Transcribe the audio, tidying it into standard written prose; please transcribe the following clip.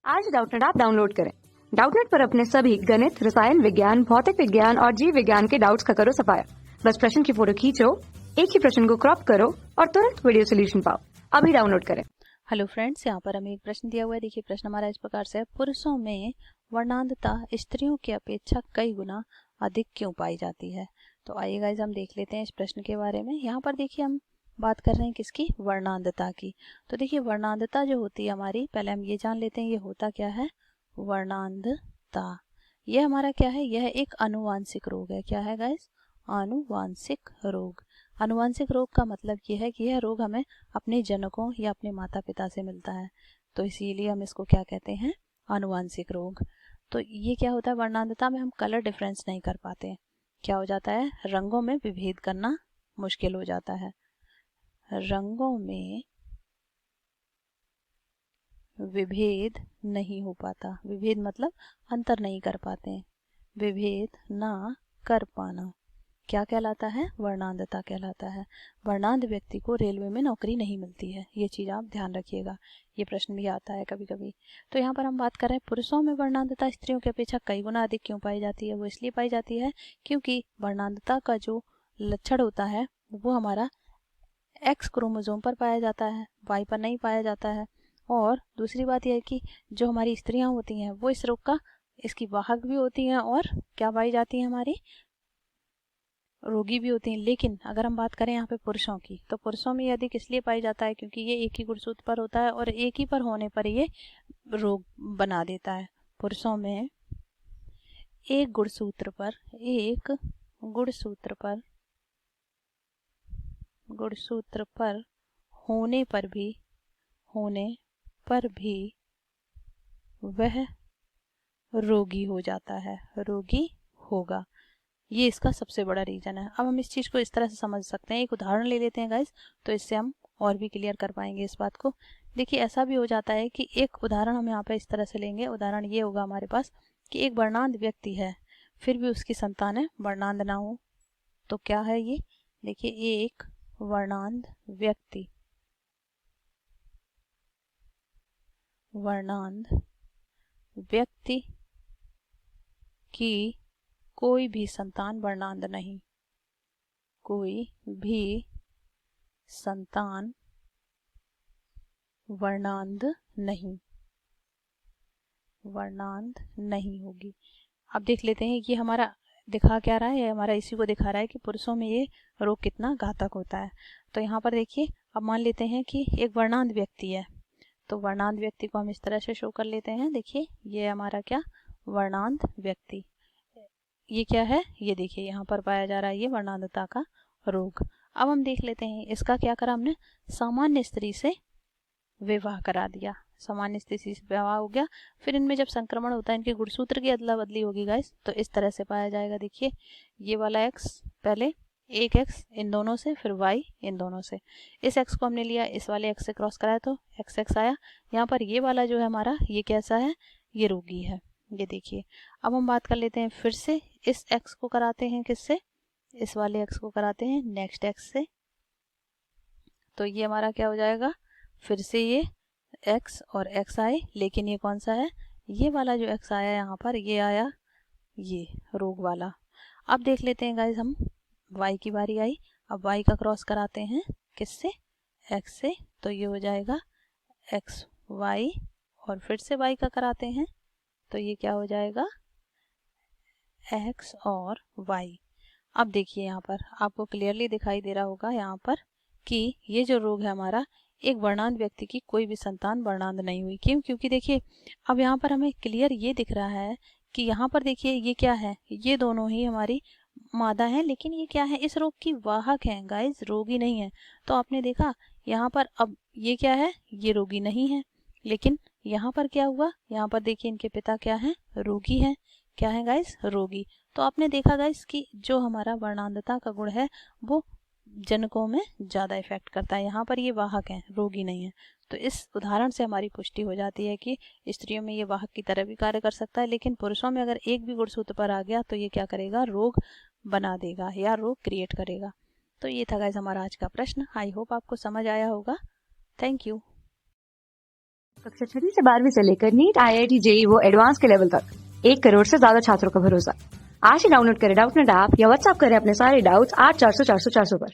आज Doubtnut app download करें। Doubtnut पर अपने सभी गणित, रसायन विज्ञान, भौतिक विज्ञान और जीव विज्ञान के डाउट्स का करो सफाया। बस प्रश्न की फोटो खींचो, एक ही प्रश्न को क्रॉप करो और तुरंत वीडियो सोल्यूशन पाओ। अभी डाउनलोड करें। हेलो फ्रेंड्स, यहाँ पर हमें एक प्रश्न दिया हुआ है। देखिए प्रश्न हमारा इस प्रकार से है, पुरुषों में वर्णांधता स्त्रियों की अपेक्षा कई गुना अधिक क्यों पाई जाती है। तो आइए गाइस हम देख लेते हैं इस प्रश्न के बारे में। यहाँ पर देखिए हम बात कर रहे हैं किसकी, वर्णांधता की। तो देखिए वर्णांधता जो होती है हमारी, पहले हम ये जान लेते हैं ये होता क्या है। वर्णांधता ये हमारा क्या है, यह एक अनुवांशिक रोग है। क्या है गाइस, अनुवांशिक रोग। अनुवांशिक रोग का मतलब ये है कि यह रोग हमें अपने जनकों या अपने माता पिता से मिलता है, तो इसीलिए हम इसको क्या कहते हैं, अनुवांशिक रोग। तो ये क्या होता है, वर्णांधता में हम कलर डिफरेंस नहीं कर पाते। क्या हो जाता है, रंगों में विभेद करना मुश्किल हो जाता है। रंगों में विभेद नहीं हो पाता। विभेद मतलब अंतर नहीं कर पाते हैं। विभेद ना कर पाना क्या कहलाता है, वर्णांधता कहलाता है। वर्णांध व्यक्ति को रेलवे में नौकरी नहीं मिलती है, ये चीज आप ध्यान रखिएगा। ये प्रश्न भी आता है कभी कभी। तो यहाँ पर हम बात कर रहे हैं पुरुषों में वर्णांधता स्त्रियों की अपेक्षा कई गुना अधिक क्यों पाई जाती है। वो इसलिए पाई जाती है क्योंकि वर्णांधता का जो लक्षण होता है वो हमारा एक्स क्रोमोसोम पर पाया जाता है, वाई पर नहीं पाया जाता है। और दूसरी बात यह है कि जो हमारी स्त्रियां होती हैं वो इस रोग का इसकी वाहक भी होती हैं और क्या पाई जाती हैं, हमारी रोगी भी होते हैं। लेकिन अगर हम बात करें यहाँ पे पुरुषों की, तो पुरुषों में ये अधिक इसलिए पाई जाता है क्योंकि ये एक ही गुणसूत्र पर होता है और एक ही पर होने पर ये रोग बना देता है। पुरुषों में एक गुणसूत्र पर होने पर भी वह रोगी हो जाता है, रोगी होगा। ये इसका सबसे बड़ा रीजन है। अब हम इस चीज को इस तरह से समझ सकते हैं, एक उदाहरण ले लेते हैं गाइस, तो इससे हम और भी क्लियर कर पाएंगे इस बात को। देखिए ऐसा भी हो जाता है कि एक उदाहरण हम यहाँ पे इस तरह से लेंगे। उदाहरण ये होगा हमारे पास कि एक वर्णांध व्यक्ति है, फिर भी उसकी संतान है वर्णांध ना हो। तो क्या है ये, देखिए एक वर्णांध व्यक्ति की कोई भी संतान वर्णांध नहीं, कोई भी संतान वर्णांध नहीं होगी। अब देख लेते हैं ये हमारा दिखा क्या रहा है, ये हमारा इसी को दिखा रहा है कि पुरुषों में ये रोग कितना घातक होता है। तो यहाँ पर देखिए अब मान लेते हैं कि एक वर्णांध व्यक्ति है, तो वर्णांध व्यक्ति को हम इस तरह से शो कर लेते हैं। देखिए ये हमारा क्या, वर्णांध व्यक्ति। ये क्या है, ये देखिए यहाँ पर पाया जा रहा है ये वर्णांधता का रोग। अब हम देख लेते हैं इसका क्या करा हमने, सामान्य स्त्री से विवाह करा दिया। सामान्य स्त्री से विवाह हो गया, फिर इनमें जब संक्रमण होता है इनके गुणसूत्र की अदला बदली होगी गाइस, तो इस तरह से पाया जाएगा। देखिए ये वाला एक्स, पहले एक एक्स इन दोनों से, फिर वाई इन दोनों से। इस एक्स को हमने लिया, इस वाले एक्स से क्रॉस कराया तो एक्स एक्स आया। यहाँ पर ये वाला जो है हमारा, ये कैसा है, ये रोगी है। ये देखिए अब हम बात कर लेते हैं फिर से, इस एक्स को कराते हैं किससे, इस वाले एक्स को कराते हैं नेक्स्ट एक्स से। तो ये हमारा क्या हो जाएगा, फिर से ये x और x आए, लेकिन ये कौन सा है, ये वाला जो x आया यहाँ पर, ये आया ये रोग वाला। अब देख लेते हैं गाइज हम, y की बारी आई। अब y का क्रॉस कराते हैं किससे, x से, तो ये हो जाएगा x y, और फिर से y का कराते हैं तो ये क्या हो जाएगा, x और y। अब देखिए यहाँ पर आपको क्लियरली दिखाई दे रहा होगा यहाँ पर कि ये जो रोग है हमारा, एक वर्णांध व्यक्ति की कोई भी संतान वर्णांध नहीं हुई। क्यों, क्योंकि देखिए अब यहाँ पर हमें क्लियर ये दिख रहा है कि यहाँ पर देखिए ये क्या है, ये दोनों ही हमारी मादा है, लेकिन ये क्या है, इस रोग की वाहक है गाइस, रोगी नहीं है। तो आपने देखा यहाँ पर, अब ये क्या है, ये रोगी नहीं है, लेकिन यहाँ पर क्या हुआ, यहाँ पर देखिए इनके पिता क्या है, रोगी है। क्या है गाइस, रोगी। तो आपने देखा गाइस कि जो हमारा वर्णांधता का गुण है वो जनकों में ज़्यादा इफेक्ट करता है। यहाँ पर ये वाहक हैं, रोगी नहीं है। तो इस उदाहरण से हमारी पुष्टि हो जाती है कि स्त्रियों में ये वाहक की तरह भी कार्य कर सकता है, लेकिन पुरुषों में अगर एक भी गुणसूत्र पर आ गया तो ये क्या करेगा, रोग बना देगा या रोग क्रिएट करेगा। तो ये था गाइस हमारा आज का प्रश्न। आई होप आपको समझ आया होगा। Thank you. कक्षा 6 से 12वीं से लेकर नीट, IIT, JEE वो एडवांस के लेवल तक 1 करोड़ से ज्यादा छात्रों का भरोसा। आज ही डाउनलोड करें डाउटनेट ऐप या व्हाट्सएप करें अपने सारे डाउट्स 8400 400 400 पर।